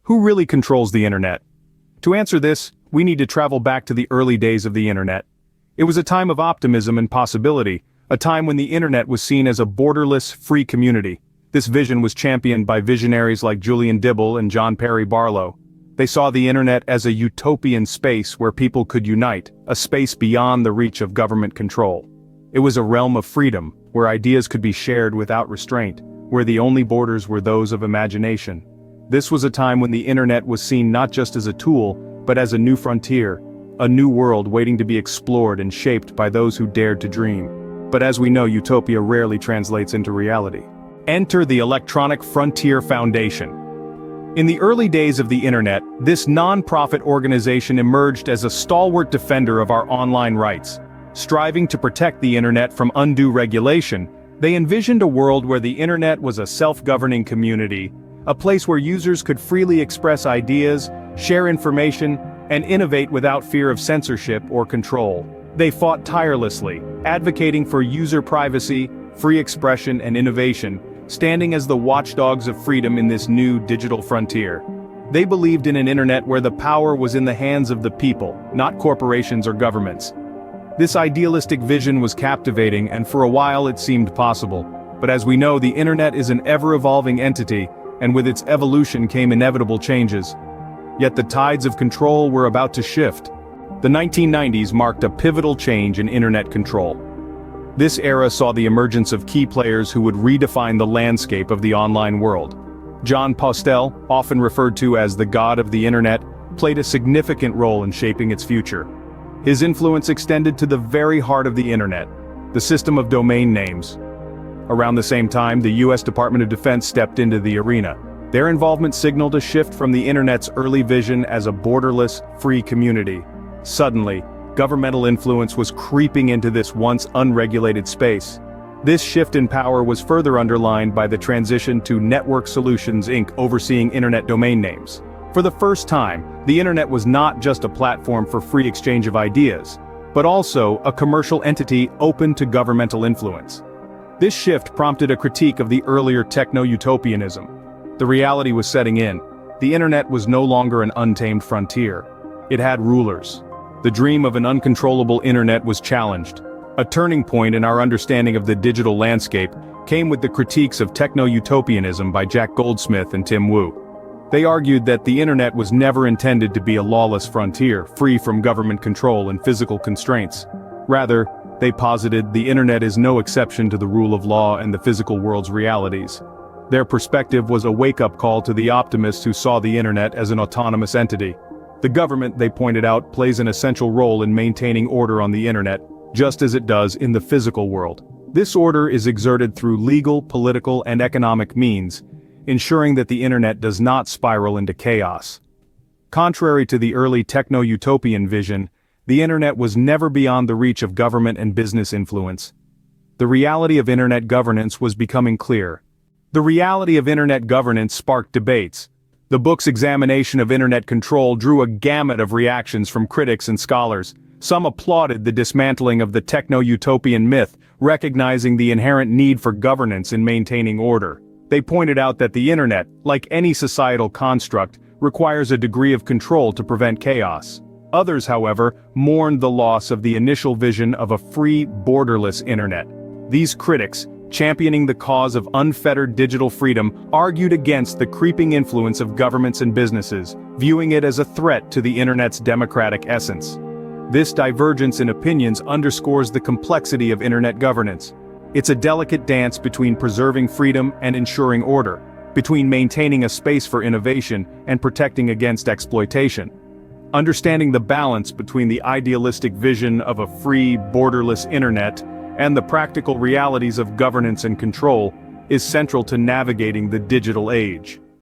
Who really controls the internet? To answer this, we need to travel back to the early days of the internet. It was a time of optimism and possibility, a time when the internet was seen as a borderless, free community. This vision was championed by visionaries like Julian Dibble and John Perry Barlow. They saw the internet as a utopian space where people could unite, a space beyond the reach of government control. It was a realm of freedom, where ideas could be shared without restraint, where the only borders were those of imagination. This was a time when the internet was seen not just as a tool, but as a new frontier, a new world waiting to be explored and shaped by those who dared to dream. But as we know, utopia rarely translates into reality. Enter the Electronic Frontier Foundation. In the early days of the internet, this non-profit organization emerged as a stalwart defender of our online rights. Striving to protect the internet from undue regulation, they envisioned a world where the internet was a self-governing community, a place where users could freely express ideas, share information, and innovate without fear of censorship or control. They fought tirelessly, advocating for user privacy, free expression, and innovation, standing as the watchdogs of freedom in this new digital frontier. They believed in an internet where the power was in the hands of the people, not corporations or governments. This idealistic vision was captivating, and for a while it seemed possible. But as we know, the internet is an ever-evolving entity, and with its evolution came inevitable changes. Yet the tides of control were about to shift. The 1990s marked a pivotal change in internet control. This era saw the emergence of key players who would redefine the landscape of the online world. Jon Postel, often referred to as the god of the internet, played a significant role in shaping its future. His influence extended to the very heart of the internet, the system of domain names. Around the same time, the US Department of Defense stepped into the arena. Their involvement signaled a shift from the internet's early vision as a borderless, free community. Suddenly, governmental influence was creeping into this once unregulated space. This shift in power was further underlined by the transition to Network Solutions Inc. overseeing internet domain names. For the first time, the internet was not just a platform for free exchange of ideas, but also a commercial entity open to governmental influence. This shift prompted a critique of the earlier techno-utopianism. The reality was setting in. The internet was no longer an untamed frontier. It had rulers. The dream of an uncontrollable internet was challenged. A turning point in our understanding of the digital landscape came with the critiques of techno-utopianism by Jack Goldsmith and Tim Wu. They argued that the internet was never intended to be a lawless frontier, free from government control and physical constraints. Rather, they posited the internet is no exception to the rule of law and the physical world's realities. Their perspective was a wake-up call to the optimists who saw the internet as an autonomous entity. The government, they pointed out, plays an essential role in maintaining order on the internet, just as it does in the physical world. This order is exerted through legal, political, and economic means, ensuring that the internet does not spiral into chaos. Contrary to the early techno-utopian vision, the internet was never beyond the reach of government and business influence. The reality of internet governance was becoming clear. The reality of internet governance sparked debates. The book's examination of internet control drew a gamut of reactions from critics and scholars. Some applauded the dismantling of the techno-utopian myth, recognizing the inherent need for governance in maintaining order. They pointed out that the internet, like any societal construct, requires a degree of control to prevent chaos. Others, however, mourned the loss of the initial vision of a free, borderless internet. These critics, championing the cause of unfettered digital freedom, argued against the creeping influence of governments and businesses, viewing it as a threat to the internet's democratic essence. This divergence in opinions underscores the complexity of internet governance. It's a delicate dance between preserving freedom and ensuring order, between maintaining a space for innovation and protecting against exploitation. Understanding the balance between the idealistic vision of a free, borderless internet and the practical realities of governance and control is central to navigating the digital age.